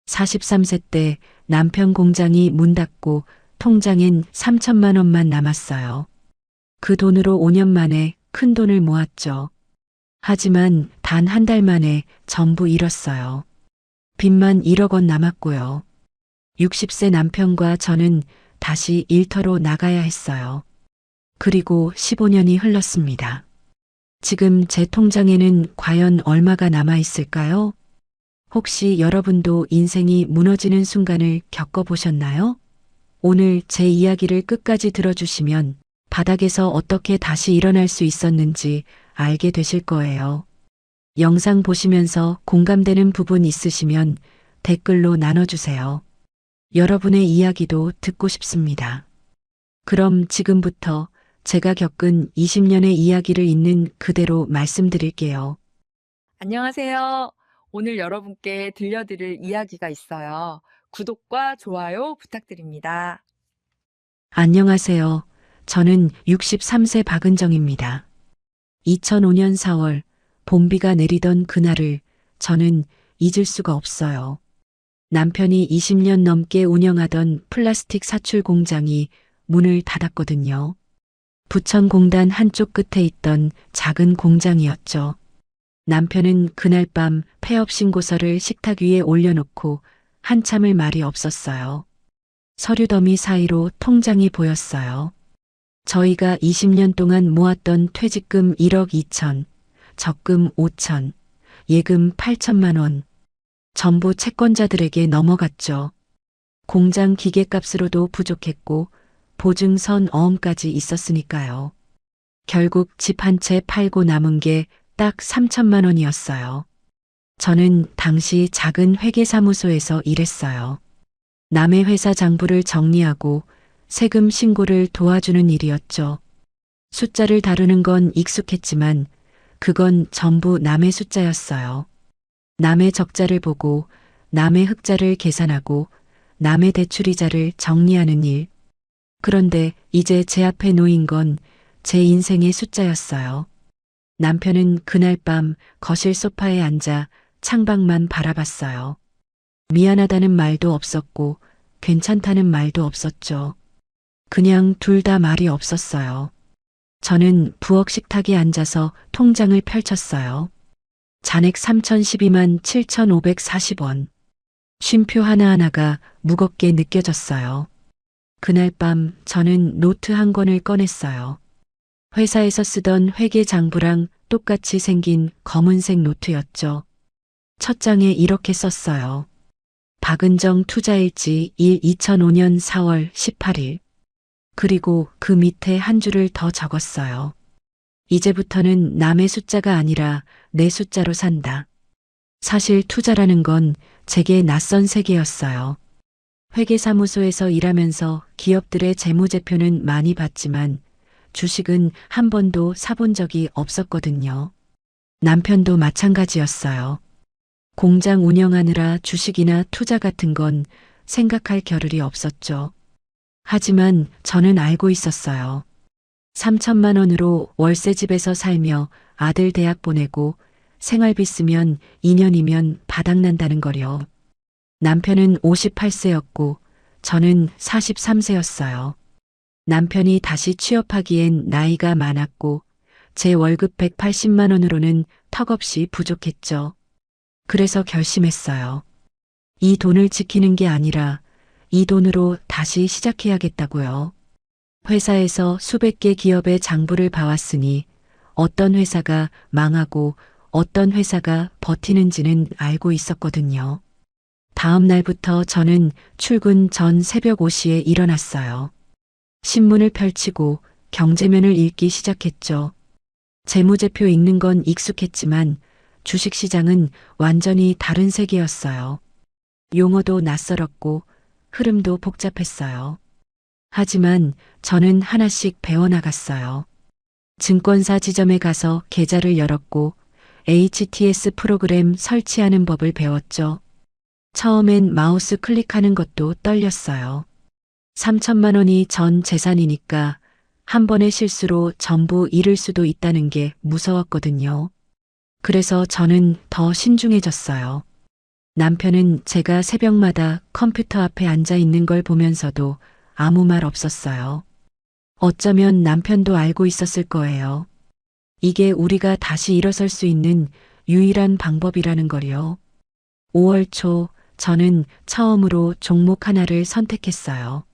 43세 때 남편 공장이 문 닫고 통장엔 3천만 원만 남았어요. 그 돈으로 5년 만에 큰 돈을 모았죠. 하지만 단 한 달 만에 전부 잃었어요. 빚만 1억 원 남았고요. 60세 남편과 저는 다시 일터로 나가야 했어요. 그리고 15년이 흘렀습니다. 지금 제 통장에는 과연 얼마가 남아 있을까요? 혹시 여러분도 인생이 무너지는 순간을 겪어보셨나요? 오늘 제 이야기를 끝까지 들어주시면 바닥에서 어떻게 다시 일어날 수 있었는지 알게 되실 거예요. 영상 보시면서 공감되는 부분 있으시면 댓글로 나눠주세요. 여러분의 이야기도 듣고 싶습니다. 그럼 지금부터 제가 겪은 20년의 이야기를 있는 그대로 말씀드릴게요. 안녕하세요. 오늘 여러분께 들려드릴 이야기가 있어요. 구독과 좋아요 부탁드립니다. 안녕하세요. 저는 63세 박은정입니다. 2005년 4월 봄비가 내리던 그날을 저는 잊을 수가 없어요. 남편이 20년 넘게 운영하던 플라스틱 사출 공장이 문을 닫았거든요. 부천공단 한쪽 끝에 있던 작은 공장이었죠. 남편은 그날 밤 폐업 신고서를 식탁 위에 올려놓고 한참을 말이 없었어요. 서류 더미 사이로 통장이 보였어요. 저희가 20년 동안 모았던 퇴직금 1억 2천, 적금 5천, 예금 8천만 원. 전부 채권자들에게 넘어갔죠. 공장 기계값으로도 부족했고 보증선 어음까지 있었으니까요. 결국 집 한 채 팔고 남은 게 딱 3천만 원이었어요. 저는 당시 작은 회계사무소에서 일했어요. 남의 회사 장부를 정리하고 세금 신고를 도와주는 일이었죠. 숫자를 다루는 건 익숙했지만 그건 전부 남의 숫자였어요. 남의 적자를 보고 남의 흑자를 계산하고 남의 대출이자를 정리하는 일. 그런데 이제 제 앞에 놓인 건 제 인생의 숫자였어요. 남편은 그날 밤 거실 소파에 앉아 창밖만 바라봤어요. 미안하다는 말도 없었고 괜찮다는 말도 없었죠. 그냥 둘 다 말이 없었어요. 저는 부엌 식탁에 앉아서 통장을 펼쳤어요. 잔액 3,012만 7,540원. 쉼표 하나하나가 무겁게 느껴졌어요. 그날 밤 저는 노트 한 권을 꺼냈어요. 회사에서 쓰던 회계 장부랑 똑같이 생긴 검은색 노트였죠. 첫 장에 이렇게 썼어요. 박은정 투자일지 2005년 4월 18일. 그리고 그 밑에 한 줄을 더 적었어요. 이제부터는 남의 숫자가 아니라 내 숫자로 산다. 사실 투자라는 건 제게 낯선 세계였어요. 회계사무소에서 일하면서 기업들의 재무제표는 많이 봤지만 주식은 한 번도 사본 적이 없었거든요. 남편도 마찬가지였어요. 공장 운영하느라 주식이나 투자 같은 건 생각할 겨를이 없었죠. 하지만 저는 알고 있었어요. 3천만 원으로 월세집에서 살며 아들 대학 보내고 생활비 쓰면 2년이면 바닥난다는 거려. 남편은 58세였고 저는 43세였어요. 남편이 다시 취업하기엔 나이가 많았고 제 월급 180만 원으로는 턱없이 부족했죠. 그래서 결심했어요. 이 돈을 지키는 게 아니라 이 돈으로 다시 시작해야겠다고요. 회사에서 수백 개 기업의 장부를 봐왔으니 어떤 회사가 망하고 어떤 회사가 버티는지는 알고 있었거든요. 다음 날부터 저는 출근 전 새벽 5시에 일어났어요. 신문을 펼치고 경제면을 읽기 시작했죠. 재무제표 읽는 건 익숙했지만 주식시장은 완전히 다른 세계였어요. 용어도 낯설었고 흐름도 복잡했어요. 하지만 저는 하나씩 배워나갔어요. 증권사 지점에 가서 계좌를 열었고 HTS 프로그램 설치하는 법을 배웠죠. 처음엔 마우스 클릭하는 것도 떨렸어요. 3천만 원이 전 재산이니까 한 번의 실수로 전부 잃을 수도 있다는 게 무서웠거든요. 그래서 저는 더 신중해졌어요. 남편은 제가 새벽마다 컴퓨터 앞에 앉아 있는 걸 보면서도 아무 말 없었어요. 어쩌면 남편도 알고 있었을 거예요. 이게 우리가 다시 일어설 수 있는 유일한 방법이라는 걸요. 5월 초 저는 처음으로 종목 하나를 선택했어요.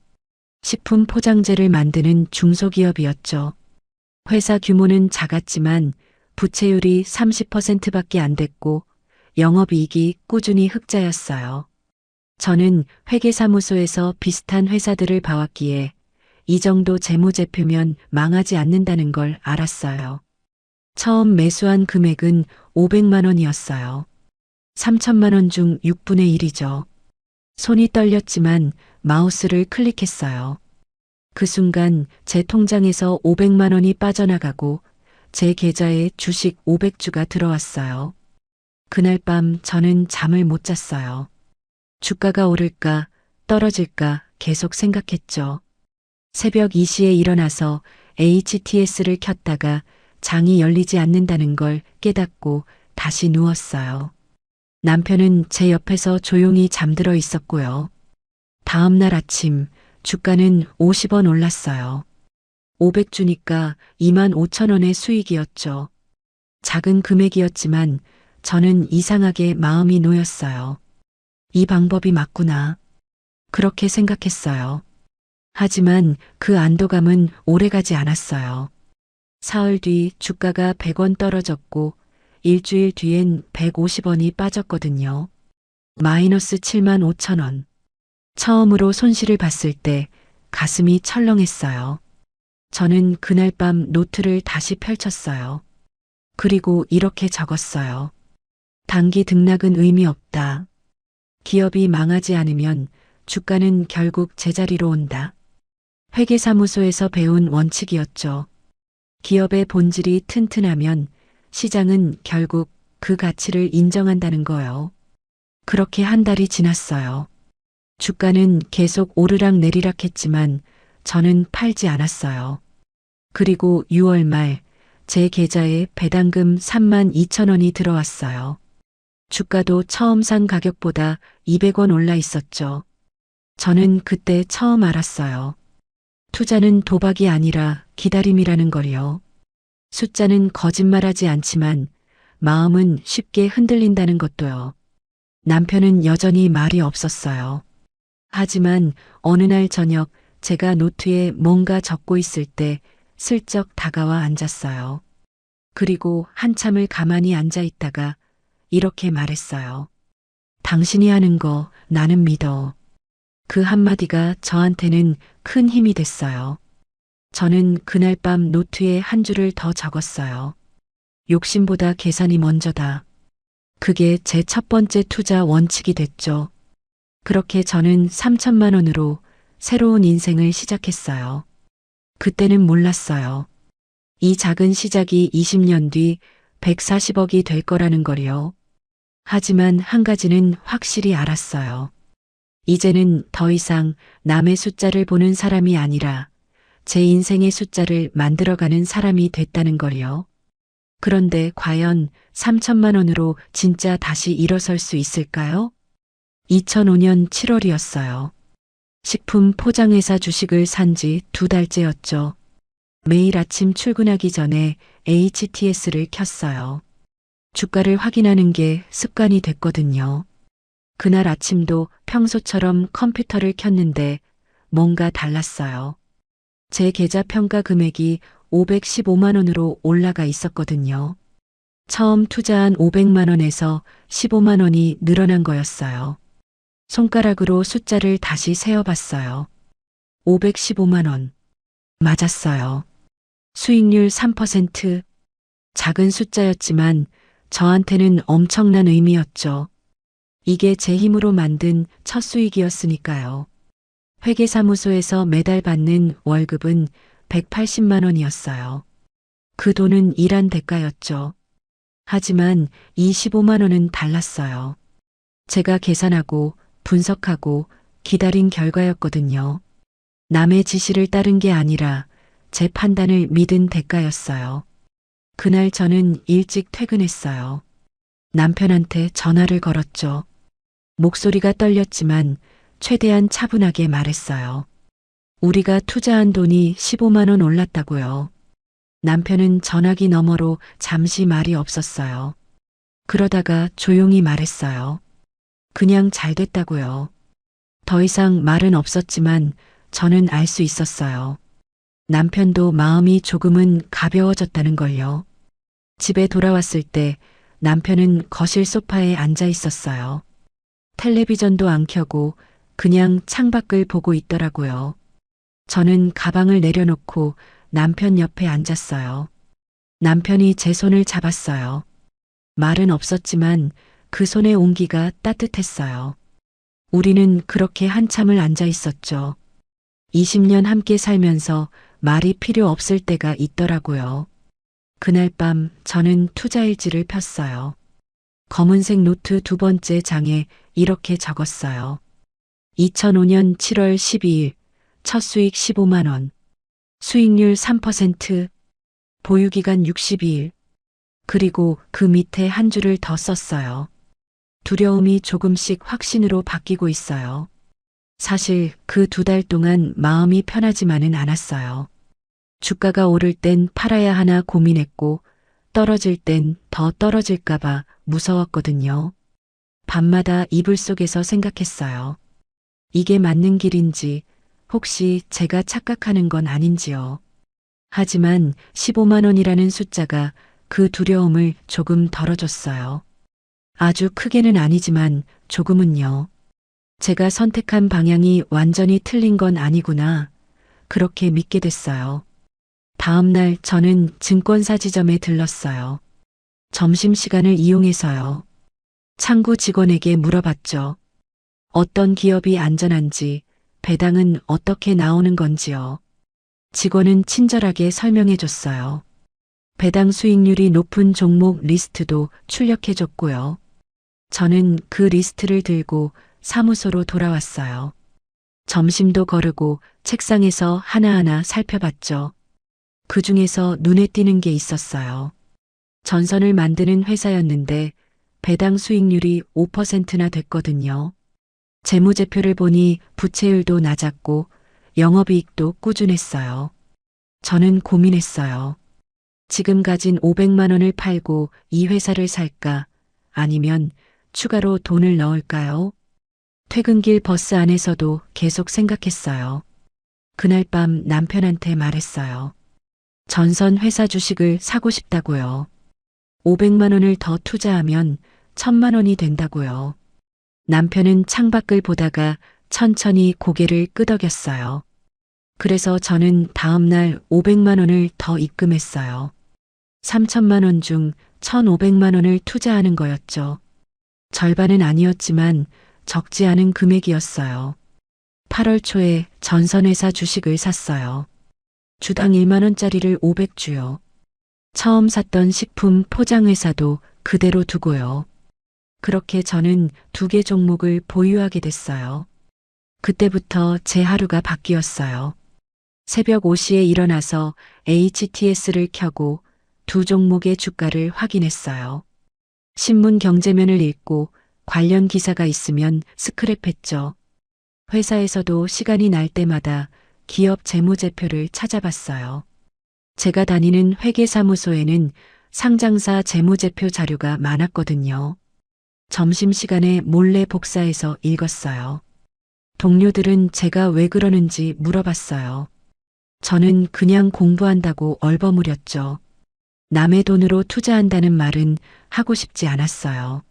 식품 포장재를 만드는 중소기업이었죠. 회사 규모는 작았지만 부채율이 30%밖에 안 됐고 영업이익이 꾸준히 흑자였어요. 저는 회계사무소에서 비슷한 회사들을 봐왔기에 이 정도 재무제표면 망하지 않는다는 걸 알았어요. 처음 매수한 금액은 500만 원이었어요. 3천만 원 중 6분의 1이죠. 손이 떨렸지만 마우스를 클릭했어요. 그 순간 제 통장에서 500만 원이 빠져나가고 제 계좌에 주식 500주가 들어왔어요. 그날 밤 저는 잠을 못 잤어요. 주가가 오를까 떨어질까 계속 생각했죠. 새벽 2시에 일어나서 HTS를 켰다가 장이 열리지 않는다는 걸 깨닫고 다시 누웠어요. 남편은 제 옆에서 조용히 잠들어 있었고요. 다음 날 아침 주가는 50원 올랐어요. 500주니까 2만 5천 원의 수익이었죠. 작은 금액이었지만 저는 이상하게 마음이 놓였어요. 이 방법이 맞구나. 그렇게 생각했어요. 하지만 그 안도감은 오래가지 않았어요. 사흘 뒤 주가가 100원 떨어졌고 일주일 뒤엔 150원이 빠졌거든요. 마이너스 7만 5천 원. 처음으로 손실을 봤을 때 가슴이 철렁했어요. 저는 그날 밤 노트를 다시 펼쳤어요. 그리고 이렇게 적었어요. 단기 등락은 의미 없다. 기업이 망하지 않으면 주가는 결국 제자리로 온다. 회계사무소에서 배운 원칙이었죠. 기업의 본질이 튼튼하면 시장은 결국 그 가치를 인정한다는 거요. 그렇게 한 달이 지났어요. 주가는 계속 오르락 내리락 했지만 저는 팔지 않았어요. 그리고 6월 말 제 계좌에 배당금 3만 2천 원이 들어왔어요. 주가도 처음 산 가격보다 200원 올라 있었죠. 저는 그때 처음 알았어요. 투자는 도박이 아니라 기다림이라는 걸요. 숫자는 거짓말하지 않지만 마음은 쉽게 흔들린다는 것도요. 남편은 여전히 말이 없었어요. 하지만 어느 날 저녁 제가 노트에 뭔가 적고 있을 때 슬쩍 다가와 앉았어요. 그리고 한참을 가만히 앉아 있다가 이렇게 말했어요. 당신이 하는 거 나는 믿어. 그 한마디가 저한테는 큰 힘이 됐어요. 저는 그날 밤 노트에 한 줄을 더 적었어요. 욕심보다 계산이 먼저다. 그게 제 첫 번째 투자 원칙이 됐죠. 그렇게 저는 3천만 원으로 새로운 인생을 시작했어요. 그때는 몰랐어요. 이 작은 시작이 20년 뒤 140억이 될 거라는 걸요. 하지만 한 가지는 확실히 알았어요. 이제는 더 이상 남의 숫자를 보는 사람이 아니라 제 인생의 숫자를 만들어가는 사람이 됐다는 걸요. 그런데 과연 3천만 원으로 진짜 다시 일어설 수 있을까요? 2005년 7월이었어요. 식품 포장회사 주식을 산 지 2달째였죠. 매일 아침 출근하기 전에 HTS를 켰어요. 주가를 확인하는 게 습관이 됐거든요. 그날 아침도 평소처럼 컴퓨터를 켰는데 뭔가 달랐어요. 제 계좌 평가 금액이 515만 원으로 올라가 있었거든요. 처음 투자한 500만 원에서 15만 원이 늘어난 거였어요. 손가락으로 숫자를 다시 세어봤어요. 515만 원. 맞았어요. 수익률 3%. 작은 숫자였지만 저한테는 엄청난 의미였죠. 이게 제 힘으로 만든 첫 수익이었으니까요. 회계사무소에서 매달 받는 월급은 180만 원이었어요. 그 돈은 일한 대가였죠. 하지만 25만 원은 달랐어요. 제가 계산하고 분석하고 기다린 결과였거든요. 남의 지시를 따른 게 아니라 제 판단을 믿은 대가였어요. 그날 저는 일찍 퇴근했어요. 남편한테 전화를 걸었죠. 목소리가 떨렸지만 최대한 차분하게 말했어요. 우리가 투자한 돈이 15만 원 올랐다고요. 남편은 전화기 너머로 잠시 말이 없었어요. 그러다가 조용히 말했어요. 그냥 잘 됐다고요. 더 이상 말은 없었지만 저는 알 수 있었어요. 남편도 마음이 조금은 가벼워졌다는 걸요. 집에 돌아왔을 때 남편은 거실 소파에 앉아 있었어요. 텔레비전도 안 켜고 그냥 창밖을 보고 있더라고요. 저는 가방을 내려놓고 남편 옆에 앉았어요. 남편이 제 손을 잡았어요. 말은 없었지만 그 손의 온기가 따뜻했어요. 우리는 그렇게 한참을 앉아 있었죠. 20년 함께 살면서 말이 필요 없을 때가 있더라고요. 그날 밤 저는 투자일지를 폈어요. 검은색 노트 두 번째 장에 이렇게 적었어요. 2005년 7월 12일 첫 수익 15만 원, 수익률 3%, 보유기간 62일, 그리고 그 밑에 한 줄을 더 썼어요. 두려움이 조금씩 확신으로 바뀌고 있어요. 사실 그 2달 동안 마음이 편하지만은 않았어요. 주가가 오를 땐 팔아야 하나 고민했고 떨어질 땐 더 떨어질까봐 무서웠거든요. 밤마다 이불 속에서 생각했어요. 이게 맞는 길인지 혹시 제가 착각하는 건 아닌지요. 하지만 15만 원이라는 숫자가 그 두려움을 조금 덜어줬어요. 아주 크게는 아니지만 조금은요. 제가 선택한 방향이 완전히 틀린 건 아니구나. 그렇게 믿게 됐어요. 다음 날 저는 증권사 지점에 들렀어요. 점심시간을 이용해서요. 창구 직원에게 물어봤죠. 어떤 기업이 안전한지, 배당은 어떻게 나오는 건지요. 직원은 친절하게 설명해 줬어요. 배당 수익률이 높은 종목 리스트도 출력해 줬고요. 저는 그 리스트를 들고 사무소로 돌아왔어요. 점심도 거르고 책상에서 하나하나 살펴봤죠. 그 중에서 눈에 띄는 게 있었어요. 전선을 만드는 회사였는데 배당 수익률이 5%나 됐거든요. 재무제표를 보니 부채율도 낮았고 영업이익도 꾸준했어요. 저는 고민했어요. 지금 가진 500만 원을 팔고 이 회사를 살까? 아니면 추가로 돈을 넣을까요? 퇴근길 버스 안에서도 계속 생각했어요. 그날 밤 남편한테 말했어요. 전선 회사 주식을 사고 싶다고요. 500만 원을 더 투자하면 1000만 원이 된다고요. 남편은 창밖을 보다가 천천히 고개를 끄덕였어요. 그래서 저는 다음 날 500만 원을 더 입금했어요. 3천만 원 중 1,500만 원을 투자하는 거였죠. 절반은 아니었지만 적지 않은 금액이었어요. 8월 초에 전선회사 주식을 샀어요. 주당 1만 원짜리를 500주요. 처음 샀던 식품 포장회사도 그대로 두고요. 그렇게 저는 2개 종목을 보유하게 됐어요. 그때부터 제 하루가 바뀌었어요. 새벽 5시에 일어나서 HTS를 켜고 2 종목의 주가를 확인했어요. 신문 경제면을 읽고 관련 기사가 있으면 스크랩했죠. 회사에서도 시간이 날 때마다 기업 재무제표를 찾아봤어요. 제가 다니는 회계사무소에는 상장사 재무제표 자료가 많았거든요. 점심시간에 몰래 복사해서 읽었어요. 동료들은 제가 왜 그러는지 물어봤어요. 저는 그냥 공부한다고 얼버무렸죠. 남의 돈으로 투자한다는 말은 하고 싶지 않았어요.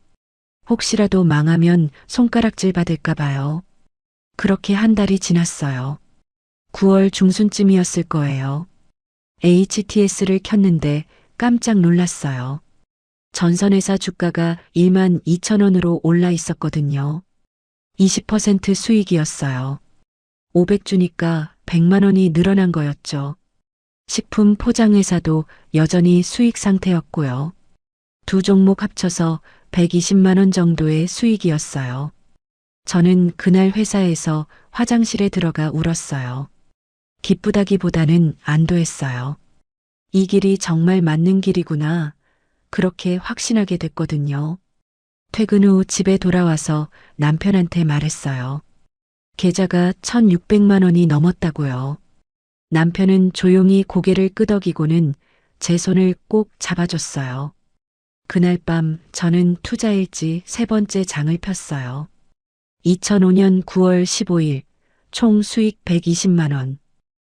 혹시라도 망하면 손가락질 받을까 봐요. 그렇게 한 달이 지났어요. 9월 중순쯤이었을 거예요. HTS를 켰는데 깜짝 놀랐어요. 전선회사 주가가 1만 2천 원으로 올라 있었거든요. 20% 수익이었어요. 500주니까 100만 원이 늘어난 거였죠. 식품 포장회사도 여전히 수익 상태였고요. 2 종목 합쳐서 120만 원 정도의 수익이었어요. 저는 그날 회사에서 화장실에 들어가 울었어요. 기쁘다기보다는 안도했어요. 이 길이 정말 맞는 길이구나. 그렇게 확신하게 됐거든요. 퇴근 후 집에 돌아와서 남편한테 말했어요. 계좌가 1,600만 원이 넘었다고요. 남편은 조용히 고개를 끄덕이고는 제 손을 꼭 잡아줬어요. 그날 밤 저는 투자일지 세 번째 장을 폈어요. 2005년 9월 15일 총 수익 120만 원,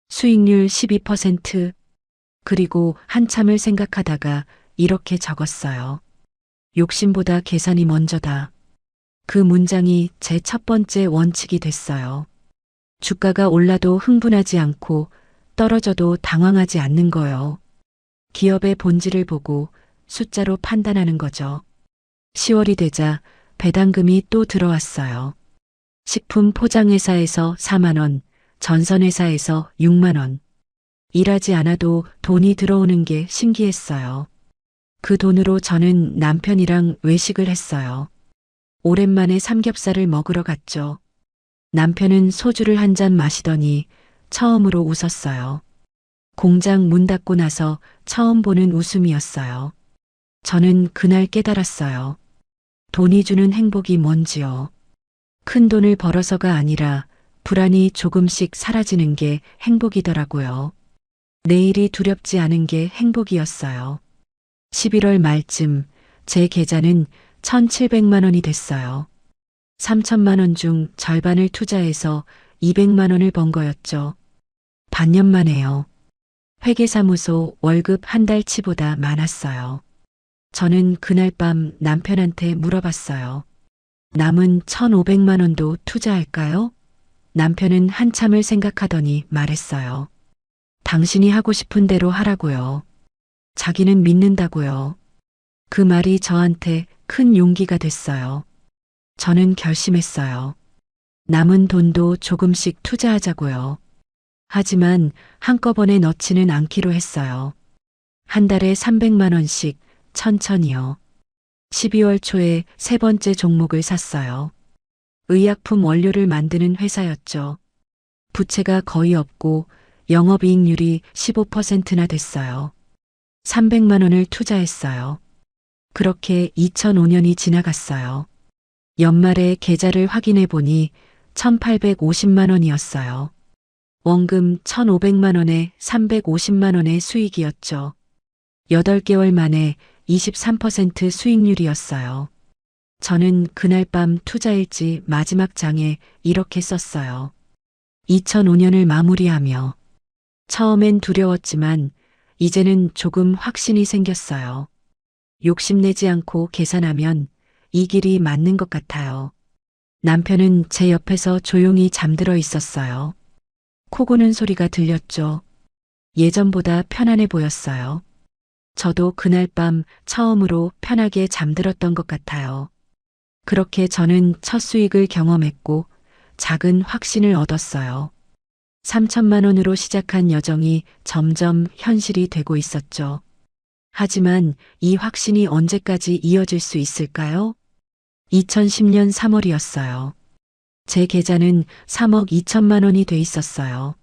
수익률 12%, 그리고 한참을 생각하다가 이렇게 적었어요. 욕심보다 계산이 먼저다. 그 문장이 제 첫 번째 원칙이 됐어요. 주가가 올라도 흥분하지 않고 떨어져도 당황하지 않는 거요. 기업의 본질을 보고 숫자로 판단하는 거죠. 10월이 되자 배당금이 또 들어왔어요. 식품 포장회사에서 4만 원, 전선회사에서 6만 원. 일하지 않아도 돈이 들어오는 게 신기했어요. 그 돈으로 저는 남편이랑 외식을 했어요. 오랜만에 삼겹살을 먹으러 갔죠. 남편은 소주를 한 잔 마시더니 처음으로 웃었어요. 공장 문 닫고 나서 처음 보는 웃음이었어요. 저는 그날 깨달았어요. 돈이 주는 행복이 뭔지요. 큰 돈을 벌어서가 아니라 불안이 조금씩 사라지는 게 행복이더라고요. 내일이 두렵지 않은 게 행복이었어요. 11월 말쯤 제 계좌는 1,700만 원이 됐어요. 3천만 원 중 절반을 투자해서 200만 원을 번 거였죠. 반년 만에요. 회계사무소 월급 한 달치보다 많았어요. 저는 그날 밤 남편한테 물어봤어요. 남은 1,500만 원도 투자할까요? 남편은 한참을 생각하더니 말했어요. 당신이 하고 싶은 대로 하라고요. 자기는 믿는다고요. 그 말이 저한테 큰 용기가 됐어요. 저는 결심했어요. 남은 돈도 조금씩 투자하자고요. 하지만 한꺼번에 넣지는 않기로 했어요. 한 달에 300만 원씩 천천히요. 12월 초에 세 번째 종목을 샀어요. 의약품 원료를 만드는 회사였죠. 부채가 거의 없고 영업이익률이 15%나 됐어요. 300만 원을 투자했어요. 그렇게 2005년이 지나갔어요. 연말에 계좌를 확인해 보니 1,850만 원이었어요. 원금 1,500만 원에 350만 원의 수익이었죠. 8개월 만에 23% 수익률이었어요. 저는 그날 밤 투자일지 마지막 장에 이렇게 썼어요. 2005년을 마무리하며 처음엔 두려웠지만 이제는 조금 확신이 생겼어요. 욕심내지 않고 계산하면 이 길이 맞는 것 같아요. 남편은 제 옆에서 조용히 잠들어 있었어요. 코 고는 소리가 들렸죠. 예전보다 편안해 보였어요. 저도 그날 밤 처음으로 편하게 잠들었던 것 같아요. 그렇게 저는 첫 수익을 경험했고 작은 확신을 얻었어요. 3천만 원으로 시작한 여정이 점점 현실이 되고 있었죠. 하지만 이 확신이 언제까지 이어질 수 있을까요? 2010년 3월이었어요. 제 계좌는 3억 2천만 원이 돼 있었어요.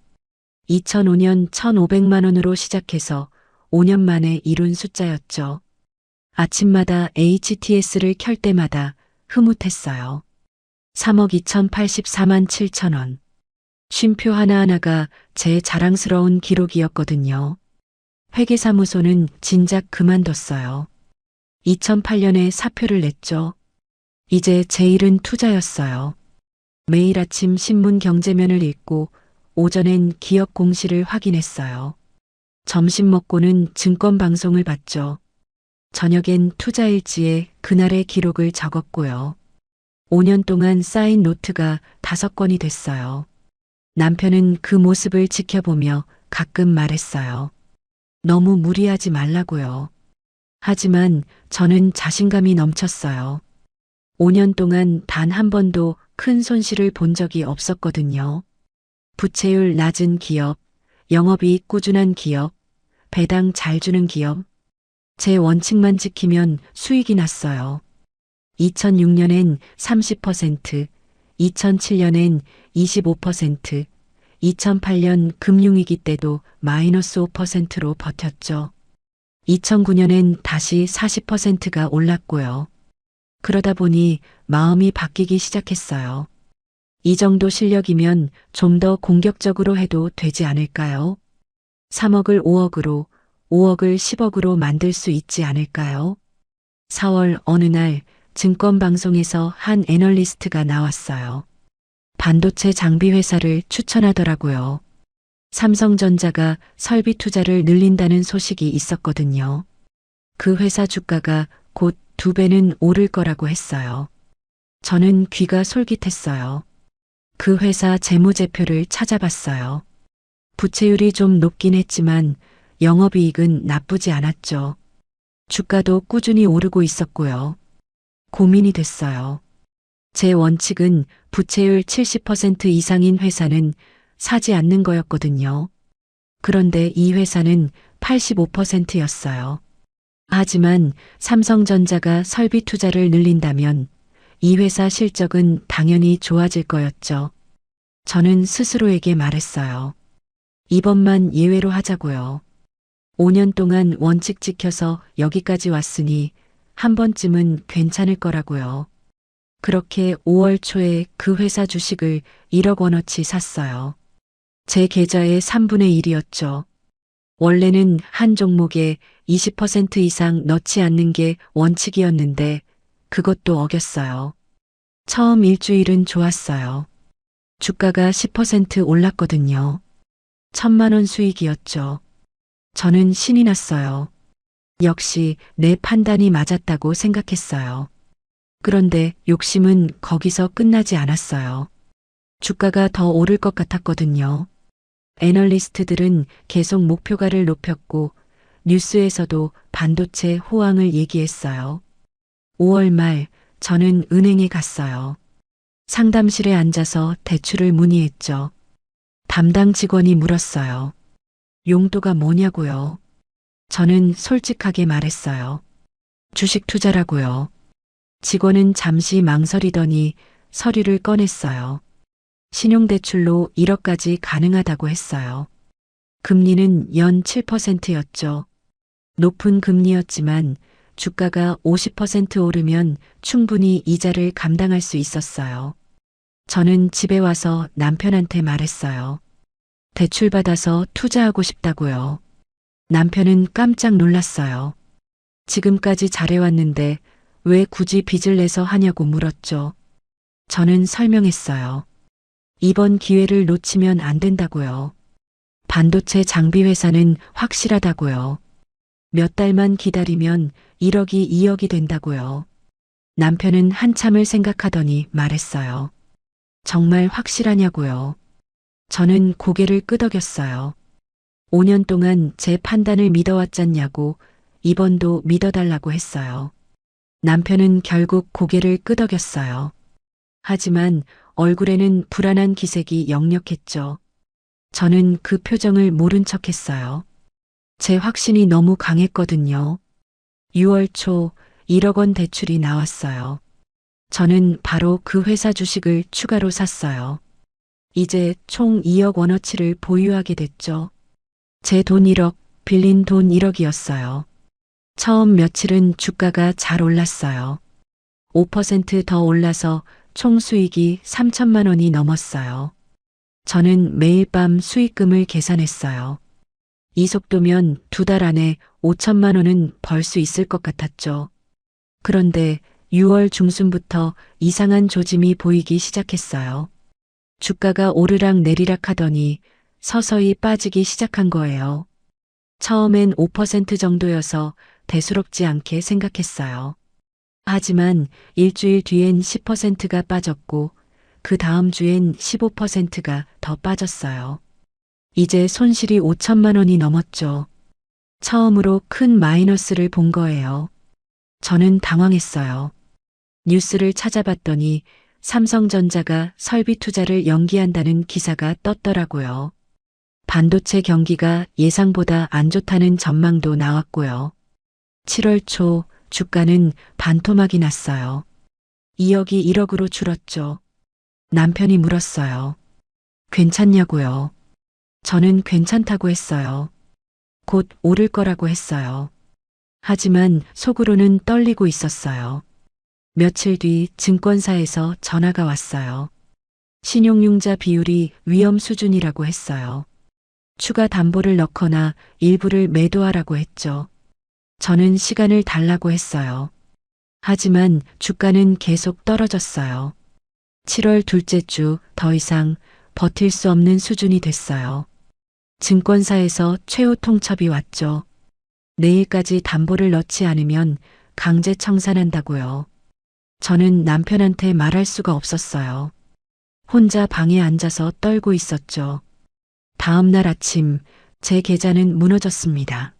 2005년 1,500만 원으로 시작해서 5년 만에 이룬 숫자였죠. 아침마다 HTS를 켤 때마다 흐뭇했어요. 3억 2,084만 7천 원. 쉼표 하나하나가 제 자랑스러운 기록이었거든요. 회계사무소는 진작 그만뒀어요. 2008년에 사표를 냈죠. 이제 제 일은 투자였어요. 매일 아침 신문 경제면을 읽고 오전엔 기업 공시를 확인했어요. 점심 먹고는 증권 방송을 봤죠. 저녁엔 투자일지에 그날의 기록을 적었고요. 5년 동안 쌓인 노트가 5건이 됐어요. 남편은 그 모습을 지켜보며 가끔 말했어요. 너무 무리하지 말라고요. 하지만 저는 자신감이 넘쳤어요. 5년 동안 단 한 번도 큰 손실을 본 적이 없었거든요. 부채율 낮은 기업, 영업이익 꾸준한 기업, 배당 잘 주는 기업. 제 원칙만 지키면 수익이 났어요. 2006년엔 30%, 2007년엔 25%, 2008년 금융위기 때도 마이너스 5%로 버텼죠. 2009년엔 다시 40%가 올랐고요. 그러다 보니 마음이 바뀌기 시작했어요. 이 정도 실력이면 좀 더 공격적으로 해도 되지 않을까요? 3억을 5억으로, 5억을 10억으로 만들 수 있지 않을까요? 4월 어느 날 증권방송에서 한 애널리스트가 나왔어요. 반도체 장비 회사를 추천하더라고요. 삼성전자가 설비 투자를 늘린다는 소식이 있었거든요. 그 회사 주가가 곧 2배는 오를 거라고 했어요. 저는 귀가 솔깃했어요. 그 회사 재무제표를 찾아봤어요. 부채율이 좀 높긴 했지만 영업이익은 나쁘지 않았죠. 주가도 꾸준히 오르고 있었고요. 고민이 됐어요. 제 원칙은 부채율 70% 이상인 회사는 사지 않는 거였거든요. 그런데 이 회사는 85%였어요. 하지만 삼성전자가 설비 투자를 늘린다면 이 회사 실적은 당연히 좋아질 거였죠. 저는 스스로에게 말했어요. 이번만 예외로 하자고요. 5년 동안 원칙 지켜서 여기까지 왔으니 한 번쯤은 괜찮을 거라고요. 그렇게 5월 초에 그 회사 주식을 1억 원어치 샀어요. 제 계좌의 3분의 1이었죠. 원래는 한 종목에 20% 이상 넣지 않는 게 원칙이었는데 그것도 어겼어요. 처음 일주일은 좋았어요. 주가가 10% 올랐거든요. 1,000만 원 수익이었죠. 저는 신이 났어요. 역시 내 판단이 맞았다고 생각했어요. 그런데 욕심은 거기서 끝나지 않았어요. 주가가 더 오를 것 같았거든요. 애널리스트들은 계속 목표가를 높였고 뉴스에서도 반도체 호황을 얘기했어요. 5월 말 저는 은행에 갔어요. 상담실에 앉아서 대출을 문의했죠. 담당 직원이 물었어요. 용도가 뭐냐고요? 저는 솔직하게 말했어요. 주식 투자라고요. 직원은 잠시 망설이더니 서류를 꺼냈어요. 신용대출로 1억까지 가능하다고 했어요. 금리는 연 7%였죠. 높은 금리였지만 주가가 50% 오르면 충분히 이자를 감당할 수 있었어요. 저는 집에 와서 남편한테 말했어요. 대출받아서 투자하고 싶다고요. 남편은 깜짝 놀랐어요. 지금까지 잘해왔는데 왜 굳이 빚을 내서 하냐고 물었죠. 저는 설명했어요. 이번 기회를 놓치면 안 된다고요. 반도체 장비 회사는 확실하다고요. 몇 달만 기다리면 1억이 2억이 된다고요. 남편은 한참을 생각하더니 말했어요. 정말 확실하냐고요. 저는 고개를 끄덕였어요. 5년 동안 제 판단을 믿어왔잖냐고 이번도 믿어달라고 했어요. 남편은 결국 고개를 끄덕였어요. 하지만 얼굴에는 불안한 기색이 역력했죠. 저는 그 표정을 모른 척했어요. 제 확신이 너무 강했거든요. 6월 초 1억 원 대출이 나왔어요. 저는 바로 그 회사 주식을 추가로 샀어요. 이제 총 2억 원어치를 보유하게 됐죠. 제 돈 1억, 빌린 돈 1억이었어요. 처음 며칠은 주가가 잘 올랐어요. 5%더 올라서 총 수익이 3천만 원이 넘었어요. 저는 매일 밤 수익금을 계산했어요. 이 속도면 2달 안에 5천만 원은 벌 수 있을 것 같았죠. 그런데 6월 중순부터 이상한 조짐이 보이기 시작했어요. 주가가 오르락 내리락 하더니 서서히 빠지기 시작한 거예요. 처음엔 5% 정도여서 대수롭지 않게 생각했어요. 하지만 일주일 뒤엔 10%가 빠졌고 그 다음 주엔 15%가 더 빠졌어요. 이제 손실이 5천만 원이 넘었죠. 처음으로 큰 마이너스를 본 거예요. 저는 당황했어요. 뉴스를 찾아봤더니 삼성전자가 설비 투자를 연기한다는 기사가 떴더라고요. 반도체 경기가 예상보다 안 좋다는 전망도 나왔고요. 7월 초 주가는 반토막이 났어요. 2억이 1억으로 줄었죠. 남편이 물었어요. 괜찮냐고요. 저는 괜찮다고 했어요. 곧 오를 거라고 했어요. 하지만 속으로는 떨리고 있었어요. 며칠 뒤 증권사에서 전화가 왔어요. 신용융자 비율이 위험 수준이라고 했어요. 추가 담보를 넣거나 일부를 매도하라고 했죠. 저는 시간을 달라고 했어요. 하지만 주가는 계속 떨어졌어요. 7월 둘째 주 더 이상 버틸 수 없는 수준이 됐어요. 증권사에서 최후 통첩이 왔죠. 내일까지 담보를 넣지 않으면 강제 청산한다고요. 저는 남편한테 말할 수가 없었어요. 혼자 방에 앉아서 떨고 있었죠. 다음 날 아침 제 계좌는 무너졌습니다.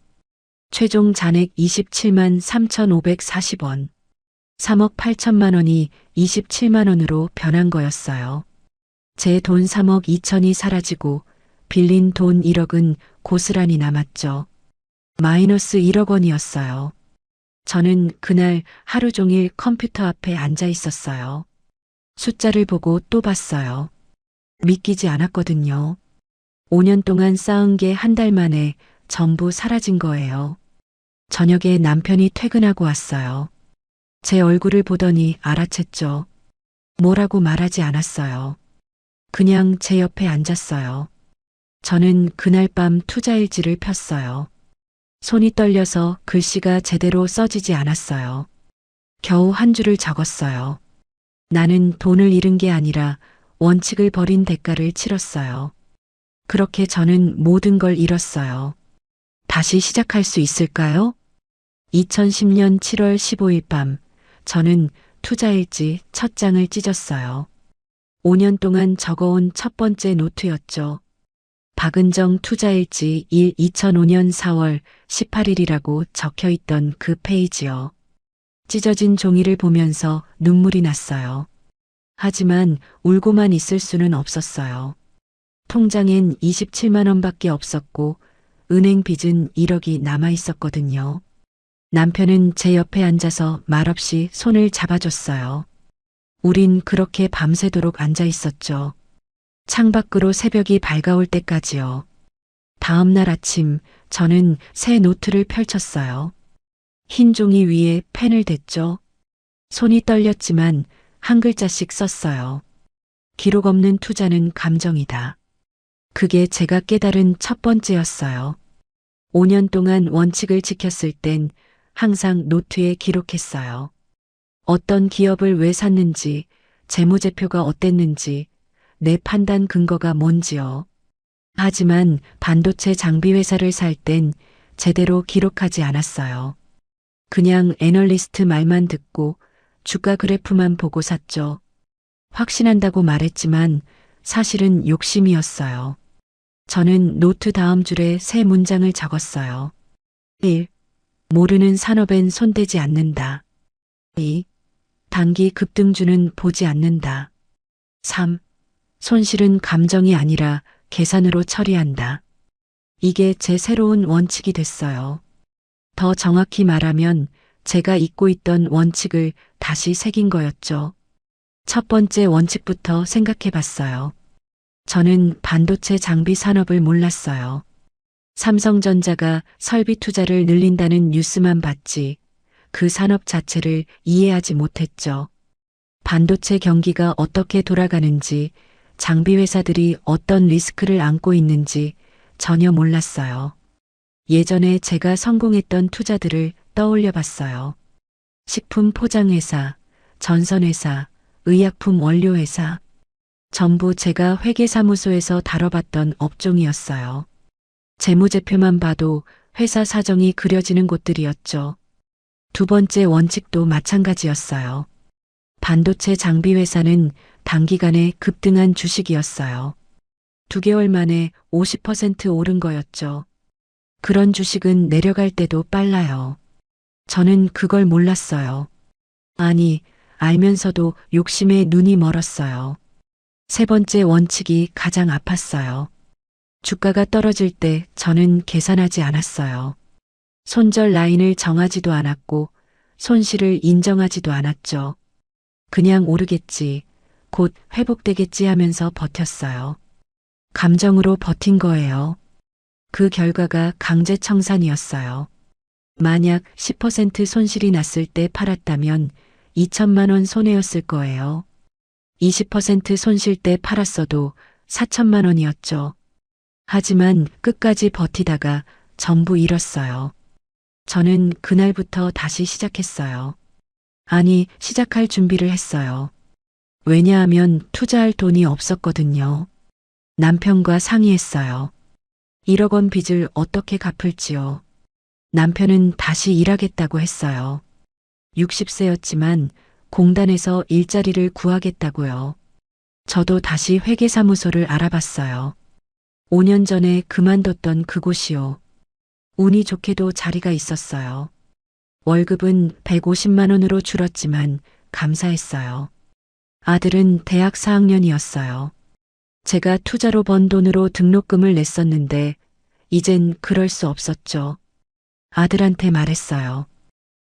최종 잔액 27만 3,540원. 3억 8천만 원이 27만 원으로 변한 거였어요. 제 돈 3억 2천이 사라지고 빌린 돈 1억은 고스란히 남았죠. 마이너스 1억 원이었어요. 저는 그날 하루 종일 컴퓨터 앞에 앉아 있었어요. 숫자를 보고 또 봤어요. 믿기지 않았거든요. 5년 동안 쌓은 게 한 달 만에 전부 사라진 거예요. 저녁에 남편이 퇴근하고 왔어요. 제 얼굴을 보더니 알아챘죠. 뭐라고 말하지 않았어요. 그냥 제 옆에 앉았어요. 저는 그날 밤 투자일지를 폈어요. 손이 떨려서 글씨가 제대로 써지지 않았어요. 겨우 한 줄을 적었어요. 나는 돈을 잃은 게 아니라 원칙을 버린 대가를 치렀어요. 그렇게 저는 모든 걸 잃었어요. 다시 시작할 수 있을까요? 2010년 7월 15일 밤, 저는 투자일지 첫 장을 찢었어요. 5년 동안 적어온 첫 번째 노트였죠. 박은정 투자일지 2005년 4월 18일이라고 적혀 있던 그 페이지요. 찢어진 종이를 보면서 눈물이 났어요. 하지만 울고만 있을 수는 없었어요. 통장엔 27만 원밖에 없었고 은행 빚은 1억이 남아 있었거든요. 남편은 제 옆에 앉아서 말없이 손을 잡아줬어요. 우린 그렇게 밤새도록 앉아 있었죠. 창밖으로 새벽이 밝아올 때까지요. 다음 날 아침 저는 새 노트를 펼쳤어요. 흰 종이 위에 펜을 댔죠. 손이 떨렸지만 한 글자씩 썼어요. 기록 없는 투자는 감정이다. 그게 제가 깨달은 첫 번째였어요. 5년 동안 원칙을 지켰을 땐 항상 노트에 기록했어요. 어떤 기업을 왜 샀는지, 재무제표가 어땠는지, 내 판단 근거가 뭔지요. 하지만 반도체 장비 회사를 살 땐 제대로 기록하지 않았어요. 그냥 애널리스트 말만 듣고 주가 그래프만 보고 샀죠. 확신한다고 말했지만 사실은 욕심이었어요. 저는 노트 다음 줄에 세 문장을 적었어요. 1. 모르는 산업엔 손대지 않는다. 2. 단기 급등주는 보지 않는다. 3. 손실은 감정이 아니라 계산으로 처리한다. 이게 제 새로운 원칙이 됐어요. 더 정확히 말하면 제가 잊고 있던 원칙을 다시 새긴 거였죠. 첫 번째 원칙부터 생각해 봤어요. 저는 반도체 장비 산업을 몰랐어요. 삼성전자가 설비 투자를 늘린다는 뉴스만 봤지 그 산업 자체를 이해하지 못했죠. 반도체 경기가 어떻게 돌아가는지, 장비 회사들이 어떤 리스크를 안고 있는지 전혀 몰랐어요. 예전에 제가 성공했던 투자들을 떠올려 봤어요. 식품 포장회사, 전선회사, 의약품 원료회사. 전부 제가 회계사무소에서 다뤄봤던 업종이었어요. 재무제표만 봐도 회사 사정이 그려지는 곳들이었죠. 두 번째 원칙도 마찬가지였어요. 반도체 장비 회사는 단기간에 급등한 주식이었어요. 2개월 만에 50% 오른 거였죠. 그런 주식은 내려갈 때도 빨라요. 저는 그걸 몰랐어요. 아니, 알면서도 욕심에 눈이 멀었어요. 세 번째 원칙이 가장 아팠어요. 주가가 떨어질 때 저는 계산하지 않았어요. 손절 라인을 정하지도 않았고 손실을 인정하지도 않았죠. 그냥 오르겠지, 곧 회복되겠지 하면서 버텼어요. 감정으로 버틴 거예요. 그 결과가 강제 청산이었어요. 만약 10% 손실이 났을 때 팔았다면 2천만 원 손해였을 거예요. 20% 손실 때 팔았어도 4천만 원이었죠. 하지만 끝까지 버티다가 전부 잃었어요. 저는 그날부터 다시 시작했어요. 아니, 시작할 준비를 했어요. 왜냐하면 투자할 돈이 없었거든요. 남편과 상의했어요. 1억 원 빚을 어떻게 갚을지요. 남편은 다시 일하겠다고 했어요. 60세였지만 공단에서 일자리를 구하겠다고요. 저도 다시 회계사무소를 알아봤어요. 5년 전에 그만뒀던 그곳이요. 운이 좋게도 자리가 있었어요. 월급은 150만 원으로 줄었지만 감사했어요. 아들은 대학 4학년이었어요. 제가 투자로 번 돈으로 등록금을 냈었는데 이젠 그럴 수 없었죠. 아들한테 말했어요.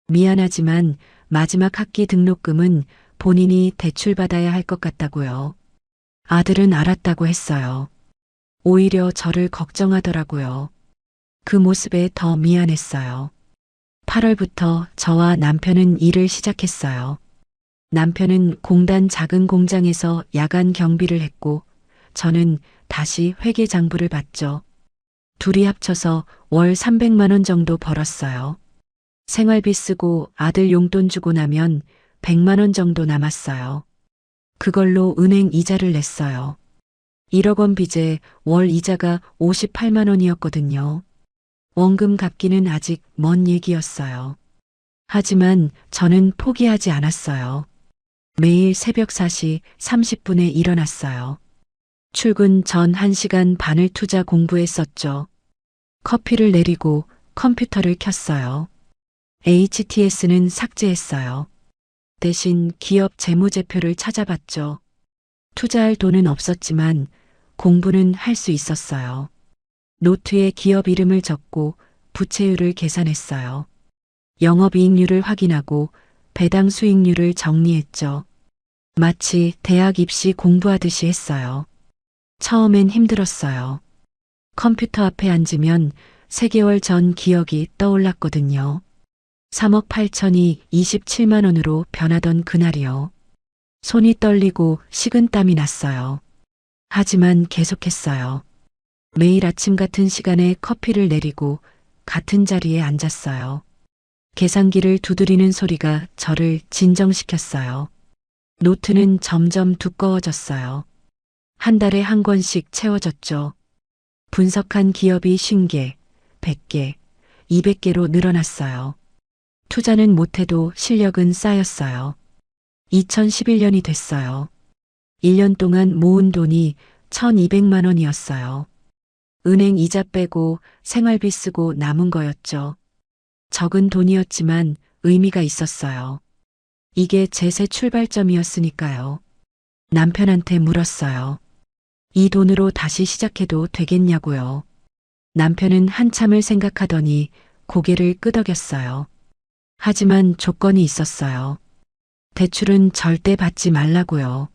미안하지만 마지막 학기 등록금은 본인이 대출받아야 할 것 같다고요. 아들은 알았다고 했어요. 오히려 저를 걱정하더라고요. 그 모습에 더 미안했어요. 8월부터 저와 남편은 일을 시작했어요. 남편은 공단 작은 공장에서 야간 경비를 했고 저는 다시 회계 장부를 봤죠. 둘이 합쳐서 월 300만 원 정도 벌었어요. 생활비 쓰고 아들 용돈 주고 나면 100만 원 정도 남았어요. 그걸로 은행 이자를 냈어요. 1억 원 빚에 월 이자가 58만 원이었거든요. 원금 갚기는 아직 먼 얘기였어요. 하지만 저는 포기하지 않았어요. 매일 새벽 4시 30분에 일어났어요. 출근 전 1시간 반을 투자 공부했었죠. 커피를 내리고 컴퓨터를 켰어요. HTS는 삭제했어요. 대신 기업 재무제표를 찾아봤죠. 투자할 돈은 없었지만 공부는 할 수 있었어요. 노트에 기업 이름을 적고 부채율을 계산했어요. 영업이익률을 확인하고 배당 수익률을 정리했죠. 마치 대학 입시 공부하듯이 했어요. 처음엔 힘들었어요. 컴퓨터 앞에 앉으면 3개월 전 기억이 떠올랐거든요. 3억 8천이 27만 원으로 변하던 그날이요. 손이 떨리고 식은땀이 났어요. 하지만 계속했어요. 매일 아침 같은 시간에 커피를 내리고 같은 자리에 앉았어요. 계산기를 두드리는 소리가 저를 진정시켰어요. 노트는 점점 두꺼워졌어요. 한 달에 한 권씩 채워졌죠. 분석한 기업이 50개, 100개, 200개로 늘어났어요. 투자는 못해도 실력은 쌓였어요. 2011년이 됐어요. 1년 동안 모은 돈이 1,200만 원이었어요. 은행 이자 빼고 생활비 쓰고 남은 거였죠. 적은 돈이었지만 의미가 있었어요. 이게 제 새 출발점이었으니까요. 남편한테 물었어요. 이 돈으로 다시 시작해도 되겠냐고요. 남편은 한참을 생각하더니 고개를 끄덕였어요. 하지만 조건이 있었어요. 대출은 절대 받지 말라고요.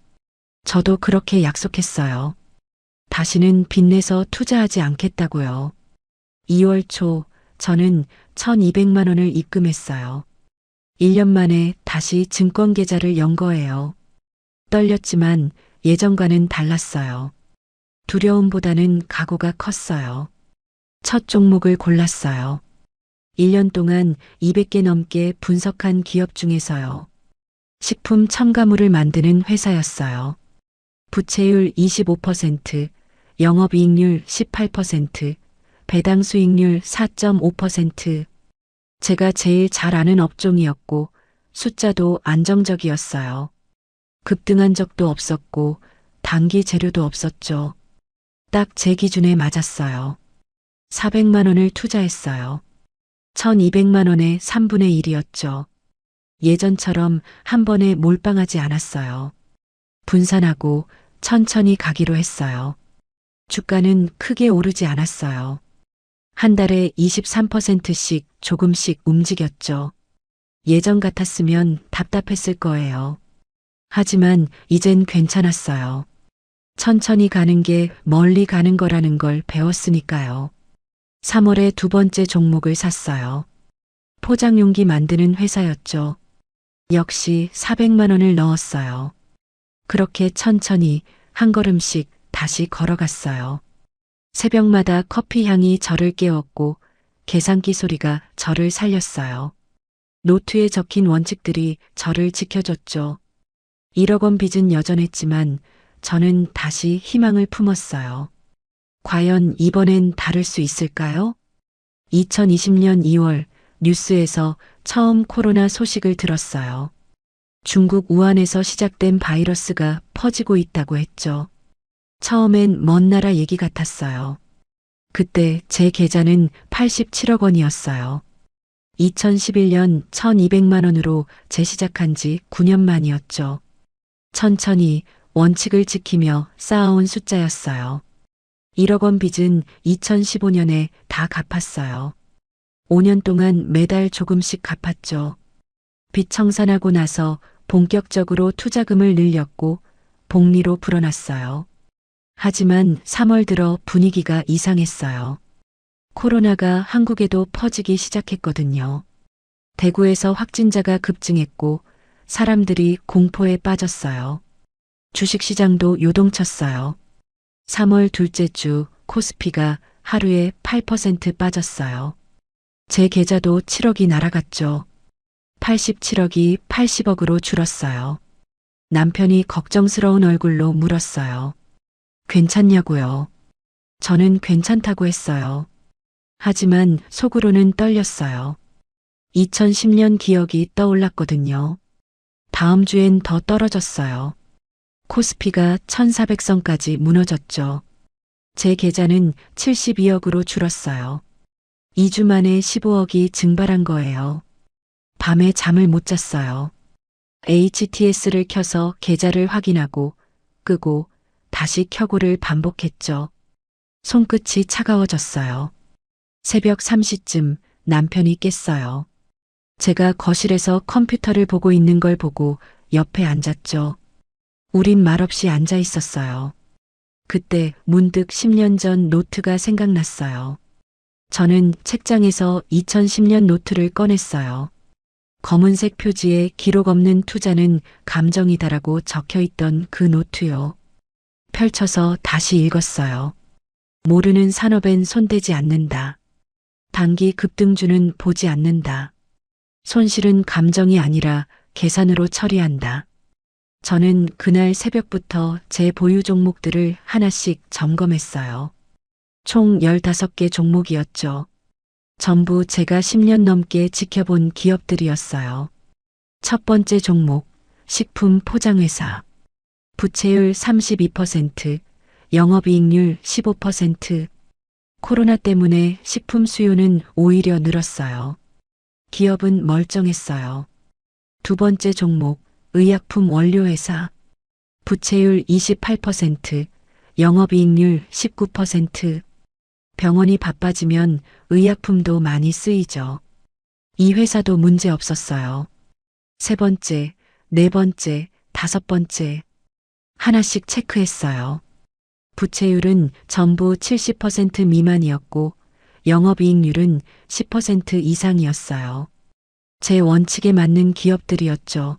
저도 그렇게 약속했어요. 다시는 빚내서 투자하지 않겠다고요. 2월 초 저는 1,200만 원을 입금했어요. 1년 만에 다시 증권 계좌를 연 거예요. 떨렸지만 예전과는 달랐어요. 두려움보다는 각오가 컸어요. 첫 종목을 골랐어요. 1년 동안 200개 넘게 분석한 기업 중에서요. 식품 첨가물을 만드는 회사였어요. 부채율 25%, 영업이익률 18%, 배당 수익률 4.5%. 제가 제일 잘 아는 업종이었고 숫자도 안정적이었어요. 급등한 적도 없었고 단기 재료도 없었죠. 딱 제 기준에 맞았어요. 400만 원을 투자했어요. 1,200만 원의 3분의 1이었죠. 예전처럼 한 번에 몰빵하지 않았어요. 분산하고 천천히 가기로 했어요. 주가는 크게 오르지 않았어요. 한 달에 23%씩 조금씩 움직였죠. 예전 같았으면 답답했을 거예요. 하지만 이젠 괜찮았어요. 천천히 가는 게 멀리 가는 거라는 걸 배웠으니까요. 3월에 두 번째 종목을 샀어요. 포장용기 만드는 회사였죠. 역시 400만 원을 넣었어요. 그렇게 천천히 한 걸음씩 다시 걸어갔어요. 새벽마다 커피 향이 저를 깨웠고 계산기 소리가 저를 살렸어요. 노트에 적힌 원칙들이 저를 지켜줬죠. 1억 원 빚은 여전했지만 저는 다시 희망을 품었어요. 과연 이번엔 다를 수 있을까요? 2020년 2월 뉴스에서 처음 코로나 소식을 들었어요. 중국 우한에서 시작된 바이러스가 퍼지고 있다고 했죠. 처음엔 먼 나라 얘기 같았어요. 그때 제 계좌는 87억 원이었어요. 2011년 1200만 원으로 재시작한 지 9년 만이었죠. 천천히 원칙을 지키며 쌓아온 숫자였어요. 1억 원 빚은 2015년에 다 갚았어요. 5년 동안 매달 조금씩 갚았죠. 빚 청산하고 나서 본격적으로 투자금을 늘렸고 복리로 불어났어요. 하지만 3월 들어 분위기가 이상했어요. 코로나가 한국에도 퍼지기 시작했거든요. 대구에서 확진자가 급증했고 사람들이 공포에 빠졌어요. 주식시장도 요동쳤어요. 3월 둘째 주 코스피가 하루에 8% 빠졌어요. 제 계좌도 7억이 날아갔죠. 87억이 80억으로 줄었어요. 남편이 걱정스러운 얼굴로 물었어요. 괜찮냐고요? 저는 괜찮다고 했어요. 하지만 속으로는 떨렸어요. 2010년 기억이 떠올랐거든요. 다음 주엔 더 떨어졌어요. 코스피가 1400선까지 무너졌죠. 제 계좌는 72억으로 줄었어요. 2주 만에 15억이 증발한 거예요. 밤에 잠을 못 잤어요. HTS를 켜서 계좌를 확인하고 끄고 다시 켜고를 반복했죠. 손끝이 차가워졌어요. 새벽 3시쯤 남편이 깼어요. 제가 거실에서 컴퓨터를 보고 있는 걸 보고 옆에 앉았죠. 우린 말없이 앉아 있었어요. 그때 문득 10년 전 노트가 생각났어요. 저는 책장에서 2010년 노트를 꺼냈어요. 검은색 표지에 기록 없는 투자는 감정이다라고 적혀 있던 그 노트요. 펼쳐서 다시 읽었어요. 모르는 산업엔 손대지 않는다. 단기 급등주는 보지 않는다. 손실은 감정이 아니라 계산으로 처리한다. 저는 그날 새벽부터 제 보유 종목들을 하나씩 점검했어요. 총 15개 종목이었죠. 전부 제가 10년 넘게 지켜본 기업들이었어요. 첫 번째 종목, 식품 포장회사. 부채율 32%, 영업이익률 15%. 코로나 때문에 식품 수요는 오히려 늘었어요. 기업은 멀쩡했어요. 두 번째 종목, 의약품 원료회사. 부채율 28%, 영업이익률 19%. 병원이 바빠지면 의약품도 많이 쓰이죠. 이 회사도 문제 없었어요. 세 번째, 네 번째, 다섯 번째. 하나씩 체크했어요. 부채율은 전부 70% 미만이었고 영업이익률은 10% 이상이었어요. 제 원칙에 맞는 기업들이었죠.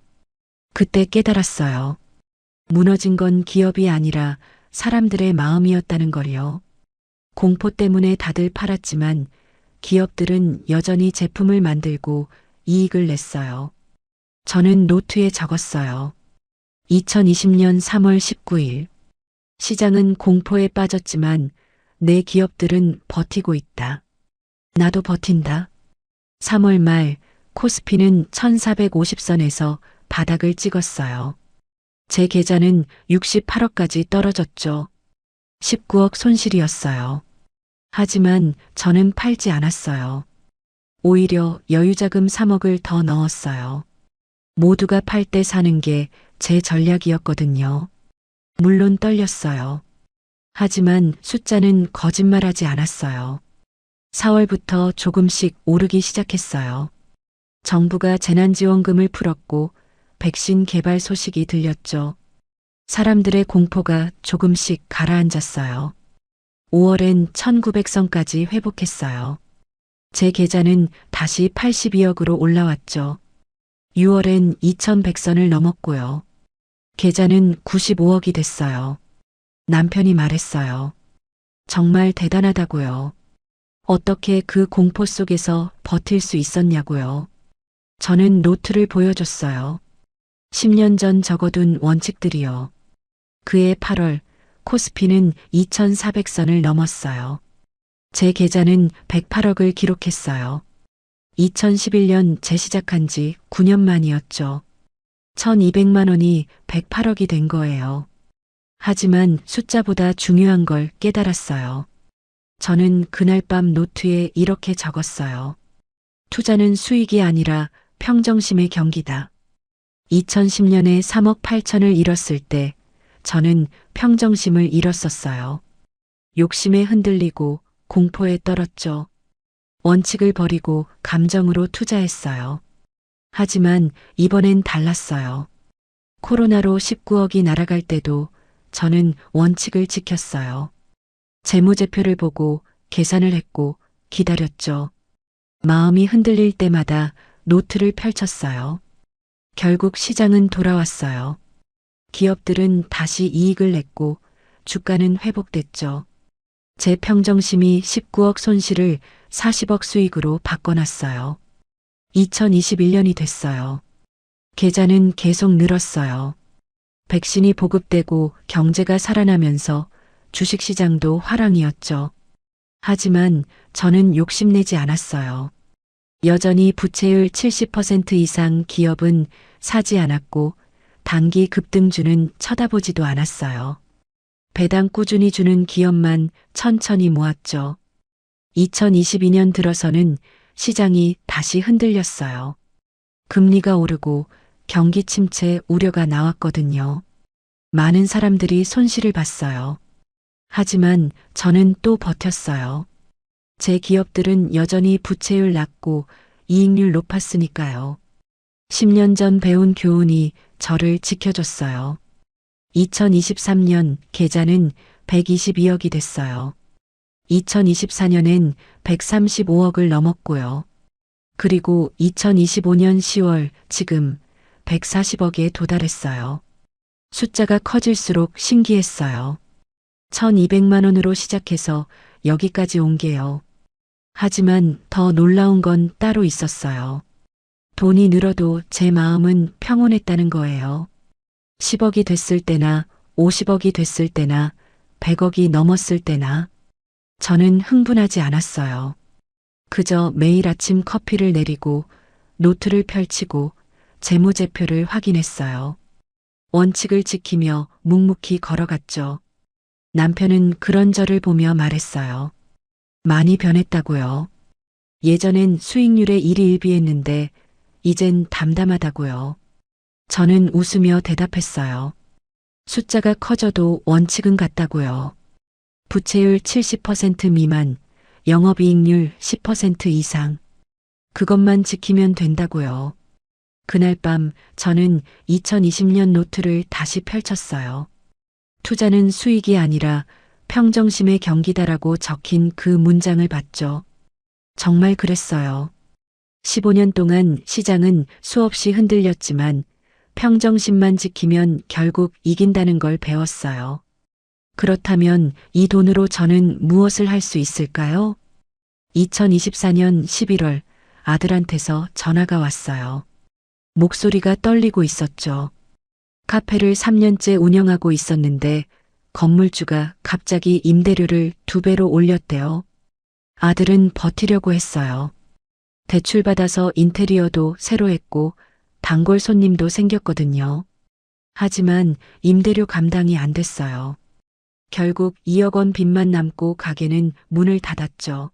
그때 깨달았어요. 무너진 건 기업이 아니라 사람들의 마음이었다는 걸요. 공포 때문에 다들 팔았지만 기업들은 여전히 제품을 만들고 이익을 냈어요. 저는 노트에 적었어요. 2020년 3월 19일. 시장은 공포에 빠졌지만 내 기업들은 버티고 있다. 나도 버틴다. 3월 말 코스피는 1450선에서 바닥을 찍었어요. 제 계좌는 68억까지 떨어졌죠. 19억 손실이었어요. 하지만 저는 팔지 않았어요. 오히려 여유자금 3억을 더 넣었어요. 모두가 팔 때 사는 게 제 전략이었거든요. 물론 떨렸어요. 하지만 숫자는 거짓말하지 않았어요. 4월부터 조금씩 오르기 시작했어요. 정부가 재난지원금을 풀었고 백신 개발 소식이 들렸죠. 사람들의 공포가 조금씩 가라앉았어요. 5월엔 1900선까지 회복했어요. 제 계좌는 다시 82억으로 올라왔죠. 6월엔 2100선을 넘었고요. 계좌는 95억이 됐어요. 남편이 말했어요. 정말 대단하다고요. 어떻게 그 공포 속에서 버틸 수 있었냐고요. 저는 노트를 보여줬어요. 10년 전 적어둔 원칙들이요. 그해 8월 코스피는 2400선을 넘었어요. 제 계좌는 108억을 기록했어요. 2011년 재시작한 지 9년 만이었죠. 1200만 원이 108억이 된 거예요. 하지만 숫자보다 중요한 걸 깨달았어요. 저는 그날 밤 노트에 이렇게 적었어요. 투자는 수익이 아니라 평정심의 경기다. 2010년에 3억 8천을 잃었을 때 저는 평정심을 잃었었어요. 욕심에 흔들리고 공포에 떨었죠. 원칙을 버리고 감정으로 투자했어요. 하지만 이번엔 달랐어요. 코로나로 19억이 날아갈 때도 저는 원칙을 지켰어요. 재무제표를 보고 계산을 했고 기다렸죠. 마음이 흔들릴 때마다 노트를 펼쳤어요. 결국 시장은 돌아왔어요. 기업들은 다시 이익을 냈고 주가는 회복됐죠. 제 평정심이 19억 손실을 40억 수익으로 바꿔놨어요. 2021년이 됐어요. 계좌는 계속 늘었어요. 백신이 보급되고 경제가 살아나면서 주식시장도 화랑이었죠. 하지만 저는 욕심내지 않았어요. 여전히 부채율 70% 이상 기업은 사지 않았고 단기 급등주는 쳐다보지도 않았어요. 배당 꾸준히 주는 기업만 천천히 모았죠. 2022년 들어서는 시장이 다시 흔들렸어요. 금리가 오르고 경기 침체 우려가 나왔거든요. 많은 사람들이 손실을 봤어요. 하지만 저는 또 버텼어요. 제 기업들은 여전히 부채율 낮고 이익률 높았으니까요. 10년 전 배운 교훈이 저를 지켜줬어요. 2023년 계좌는 122억이 됐어요. 2024년엔 135억을 넘었고요. 그리고 2025년 10월 지금 140억에 도달했어요. 숫자가 커질수록 신기했어요. 1200만 원으로 시작해서 여기까지 온 게요. 하지만 더 놀라운 건 따로 있었어요. 돈이 늘어도 제 마음은 평온했다는 거예요. 10억이 됐을 때나 50억이 됐을 때나 100억이 넘었을 때나 저는 흥분하지 않았어요. 그저 매일 아침 커피를 내리고 노트를 펼치고 재무제표를 확인했어요. 원칙을 지키며 묵묵히 걸어갔죠. 남편은 그런 저를 보며 말했어요. 많이 변했다고요. 예전엔 수익률에 일희일비했는데 이젠 담담하다고요. 저는 웃으며 대답했어요. 숫자가 커져도 원칙은 같다고요. 부채율 70% 미만, 영업이익률 10% 이상. 그것만 지키면 된다고요. 그날 밤 저는 2020년 노트를 다시 펼쳤어요. 투자는 수익이 아니라 평정심의 경기다라고 적힌 그 문장을 봤죠. 정말 그랬어요. 15년 동안 시장은 수없이 흔들렸지만 평정심만 지키면 결국 이긴다는 걸 배웠어요. 그렇다면 이 돈으로 저는 무엇을 할 수 있을까요? 2024년 11월 아들한테서 전화가 왔어요. 목소리가 떨리고 있었죠. 카페를 3년째 운영하고 있었는데 건물주가 갑자기 임대료를 2배로 올렸대요. 아들은 버티려고 했어요. 대출받아서 인테리어도 새로 했고 단골 손님도 생겼거든요. 하지만 임대료 감당이 안 됐어요. 결국 2억 원 빚만 남고 가게는 문을 닫았죠.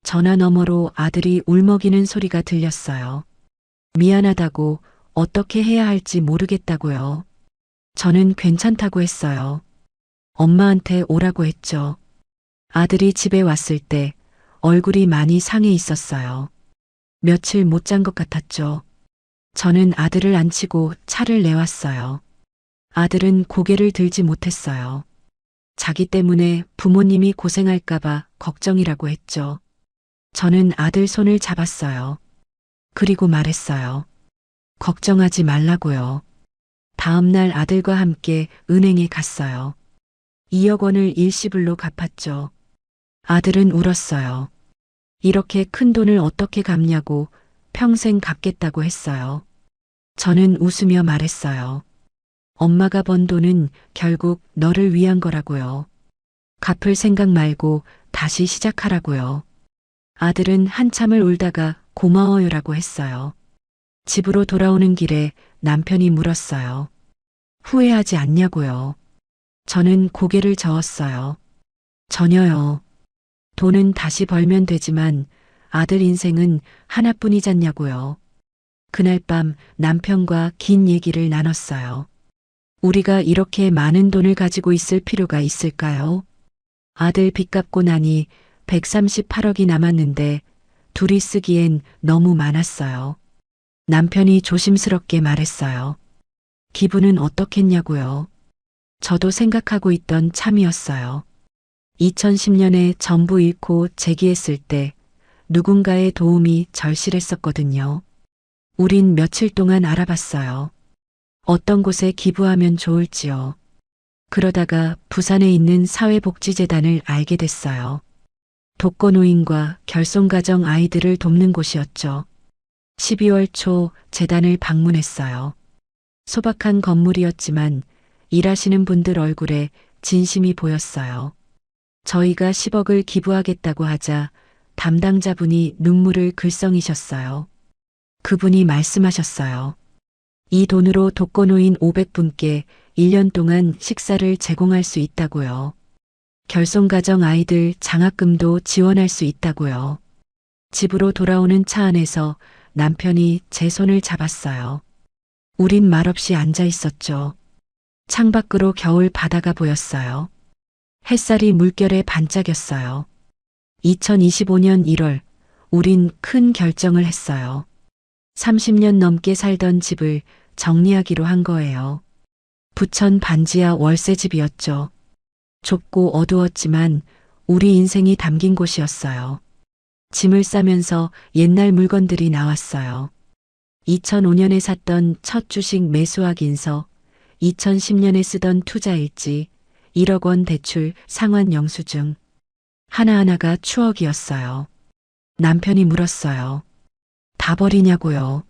전화 너머로 아들이 울먹이는 소리가 들렸어요. 미안하다고, 어떻게 해야 할지 모르겠다고요. 저는 괜찮다고 했어요. 엄마한테 오라고 했죠. 아들이 집에 왔을 때 얼굴이 많이 상해 있었어요. 며칠 못 잔 것 같았죠. 저는 아들을 안치고 차를 내왔어요. 아들은 고개를 들지 못했어요. 자기 때문에 부모님이 고생할까봐 걱정이라고 했죠. 저는 아들 손을 잡았어요. 그리고 말했어요. 걱정하지 말라고요. 다음 날 아들과 함께 은행에 갔어요. 2억 원을 일시불로 갚았죠. 아들은 울었어요. 이렇게 큰 돈을 어떻게 갚냐고 평생 갚겠다고 했어요. 저는 웃으며 말했어요. 엄마가 번 돈은 결국 너를 위한 거라고요. 갚을 생각 말고 다시 시작하라고요. 아들은 한참을 울다가 고마워요라고 했어요. 집으로 돌아오는 길에 남편이 물었어요. 후회하지 않냐고요. 저는 고개를 저었어요. 전혀요. 돈은 다시 벌면 되지만 아들 인생은 하나뿐이잖냐고요. 그날 밤 남편과 긴 얘기를 나눴어요. 우리가 이렇게 많은 돈을 가지고 있을 필요가 있을까요? 아들 빚 갚고 나니 138억이 남았는데 둘이 쓰기엔 너무 많았어요. 남편이 조심스럽게 말했어요. 기분은 어떻겠냐고요. 저도 생각하고 있던 참이었어요. 2010년에 전부 잃고 재기했을 때 누군가의 도움이 절실했었거든요. 우린 며칠 동안 알아봤어요. 어떤 곳에 기부하면 좋을지요. 그러다가 부산에 있는 사회복지재단을 알게 됐어요. 독거노인과 결손가정 아이들을 돕는 곳이었죠. 12월 초 재단을 방문했어요. 소박한 건물이었지만 일하시는 분들 얼굴에 진심이 보였어요. 저희가 10억을 기부하겠다고 하자 담당자분이 눈물을 글썽이셨어요. 그분이 말씀하셨어요. 이 돈으로 독거노인 500분께 1년 동안 식사를 제공할 수 있다고요. 결손가정 아이들 장학금도 지원할 수 있다고요. 집으로 돌아오는 차 안에서 남편이 제 손을 잡았어요. 우린 말없이 앉아 있었죠. 창밖으로 겨울 바다가 보였어요. 햇살이 물결에 반짝였어요. 2025년 1월, 우린 큰 결정을 했어요. 30년 넘게 살던 집을 정리하기로 한 거예요. 부천 반지하 월세집이었죠. 좁고 어두웠지만 우리 인생이 담긴 곳이었어요. 짐을 싸면서 옛날 물건들이 나왔어요. 2005년에 샀던 첫 주식 매수 확인서, 2010년에 쓰던 투자일지, 1억 원 대출 상환 영수증. 하나하나가 추억이었어요. 남편이 물었어요. 다 버리냐고요.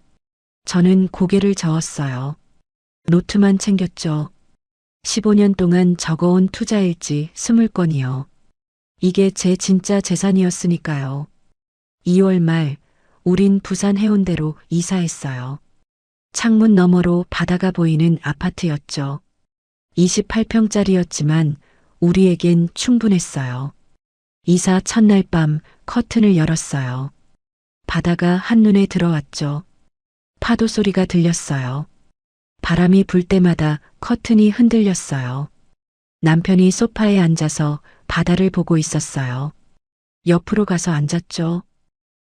저는 고개를 저었어요. 노트만 챙겼죠. 15년 동안 적어온 투자일지 20건이요. 이게 제 진짜 재산이었으니까요. 2월 말 우린 부산 해운대로 이사했어요. 창문 너머로 바다가 보이는 아파트였죠. 28평짜리였지만 우리에겐 충분했어요. 이사 첫날 밤 커튼을 열었어요. 바다가 한눈에 들어왔죠. 파도 소리가 들렸어요. 바람이 불 때마다 커튼이 흔들렸어요. 남편이 소파에 앉아서 바다를 보고 있었어요. 옆으로 가서 앉았죠.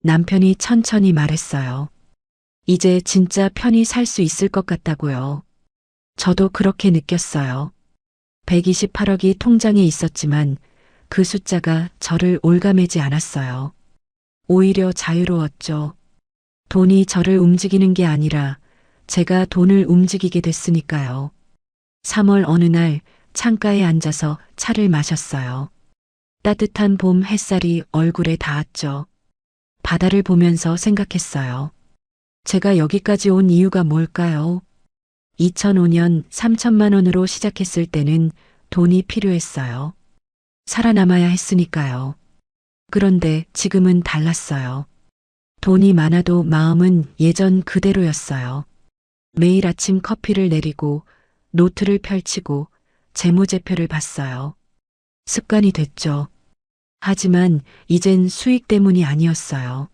남편이 천천히 말했어요. 이제 진짜 편히 살 수 있을 것 같다고요. 저도 그렇게 느꼈어요. 128억이 통장에 있었지만 그 숫자가 저를 올가매지 않았어요. 오히려 자유로웠죠. 돈이 저를 움직이는 게 아니라 제가 돈을 움직이게 됐으니까요. 3월 어느 날 창가에 앉아서 차를 마셨어요. 따뜻한 봄 햇살이 얼굴에 닿았죠. 바다를 보면서 생각했어요. 제가 여기까지 온 이유가 뭘까요? 2005년 3천만 원으로 시작했을 때는 돈이 필요했어요. 살아남아야 했으니까요. 그런데 지금은 달랐어요. 돈이 많아도 마음은 예전 그대로였어요. 매일 아침 커피를 내리고 노트를 펼치고 재무제표를 봤어요. 습관이 됐죠. 하지만 이젠 수익 때문이 아니었어요.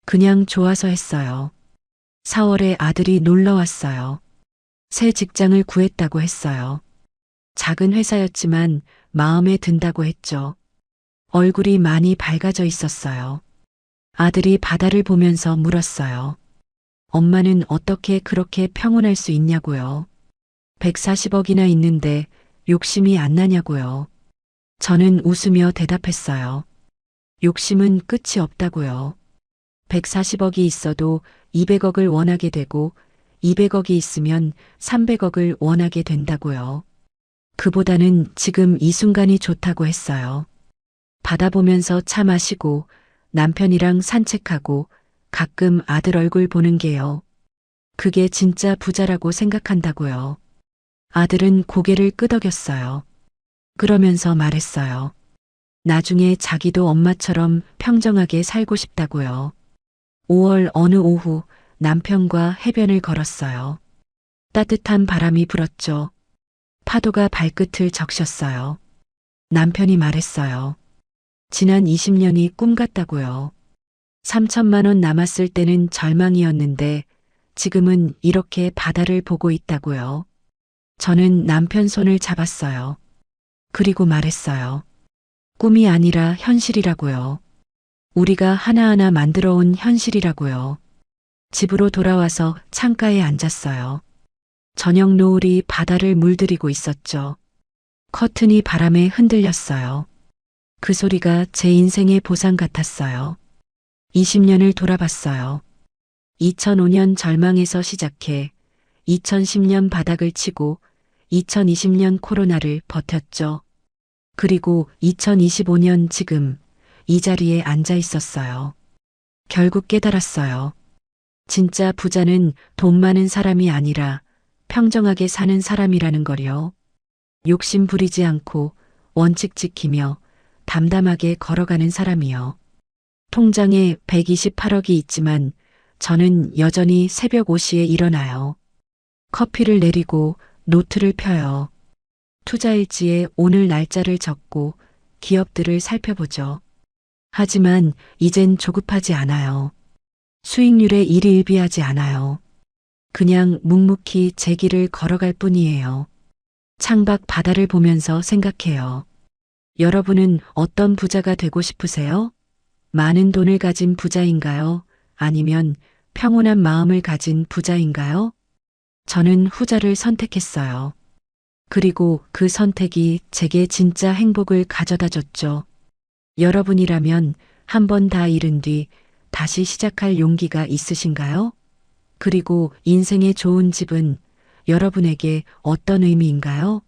그냥 좋아서 했어요. 4월에 아들이 놀러 왔어요. 새 직장을 구했다고 했어요. 작은 회사였지만 마음에 든다고 했죠. 얼굴이 많이 밝아져 있었어요. 아들이 바다를 보면서 물었어요. 엄마는 어떻게 그렇게 평온할 수 있냐고요. 140억이나 있는데 욕심이 안 나냐고요. 저는 웃으며 대답했어요. 욕심은 끝이 없다고요. 140억이 있어도 200억을 원하게 되고 200억이 있으면 300억을 원하게 된다고요. 그보다는 지금 이 순간이 좋다고 했어요. 바다 보면서 차 마시고 남편이랑 산책하고 가끔 아들 얼굴 보는 게요. 그게 진짜 부자라고 생각한다고요. 아들은 고개를 끄덕였어요. 그러면서 말했어요. 나중에 자기도 엄마처럼 평정하게 살고 싶다고요. 5월 어느 오후 남편과 해변을 걸었어요. 따뜻한 바람이 불었죠. 파도가 발끝을 적셨어요. 남편이 말했어요. 지난 20년이 꿈 같다고요. 3천만 원 남았을 때는 절망이었는데 지금은 이렇게 바다를 보고 있다고요. 저는 남편 손을 잡았어요. 그리고 말했어요. 꿈이 아니라 현실이라고요. 우리가 하나하나 만들어 온 현실이라고요. 집으로 돌아와서 창가에 앉았어요. 저녁 노을이 바다를 물들이고 있었죠. 커튼이 바람에 흔들렸어요. 그 소리가 제 인생의 보상 같았어요. 20년을 돌아봤어요. 2005년 절망에서 시작해 2010년 바닥을 치고 2020년 코로나를 버텼죠. 그리고 2025년 지금 이 자리에 앉아 있었어요. 결국 깨달았어요. 진짜 부자는 돈 많은 사람이 아니라 평정하게 사는 사람이라는 거요. 욕심 부리지 않고 원칙 지키며 담담하게 걸어가는 사람이요. 통장에 128억이 있지만 저는 여전히 새벽 5시에 일어나요. 커피를 내리고 노트를 펴요. 투자일지에 오늘 날짜를 적고 기업들을 살펴보죠. 하지만 이젠 조급하지 않아요. 수익률에 일희일비하지 않아요. 그냥 묵묵히 제 길을 걸어갈 뿐이에요. 창밖 바다를 보면서 생각해요. 여러분은 어떤 부자가 되고 싶으세요? 많은 돈을 가진 부자인가요? 아니면 평온한 마음을 가진 부자인가요? 저는 후자를 선택했어요. 그리고 그 선택이 제게 진짜 행복을 가져다 줬죠. 여러분이라면 한 번 다 잃은 뒤 다시 시작할 용기가 있으신가요? 그리고 인생의 좋은 집은 여러분에게 어떤 의미인가요?